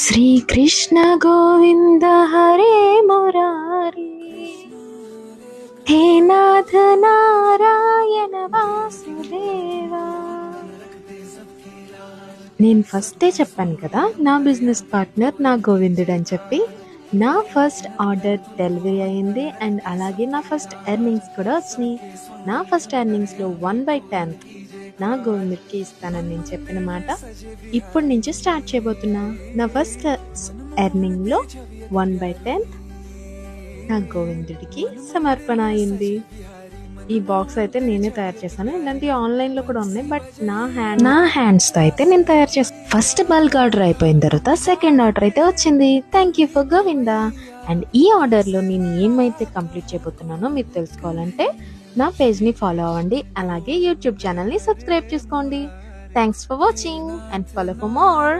శ్రీకృష్ణ గోవింద హరే మురారి, హే నాథ నారాయణ వాసుదేవా. నేను ఫస్టే చెప్పాను కదా, నా బిజినెస్ పార్ట్నర్ నా గోవిందుడు అని చెప్పి. నా ఫస్ట్ ఆర్డర్ డెలివరీ అయింది అండ్ అలాగే నా ఫస్ట్ ఎర్నింగ్స్ కూడా వచ్చినాయి. నా ఫస్ట్ ఎర్నింగ్స్లో 1/10 నా గోవిందుడికి ఇస్తానని నేను చెప్పిన మాట ఇప్పటి నుంచి స్టార్ట్ చేయబోతున్నా. నా ఫస్ట్ ఎర్నింగ్లో 1/10 నా గోవిందుడికి సమర్పణ అయింది. ఈ బాక్స్ అయితే నేనే తయారు చేశాను. ఇలాంటి ఆన్లైన్లో కూడా ఉన్నాయి, బట్ నా హ్యాండ్స్తో అయితే నేను తయారు చేస్తాను. ఫస్ట్ బల్క్ ఆర్డర్ అయిపోయిన తర్వాత సెకండ్ ఆర్డర్ అయితే వచ్చింది. Thank you for Govinda. And ఈ ఆర్డర్లో నేను ఏమైతే కంప్లీట్ చేయబోతున్నానో మీరు తెలుసుకోవాలంటే నా పేజ్ని ఫాలో అవ్వండి, అలాగే యూట్యూబ్ ఛానల్ని సబ్స్క్రైబ్ చేసుకోండి. Thanks for watching and follow for more.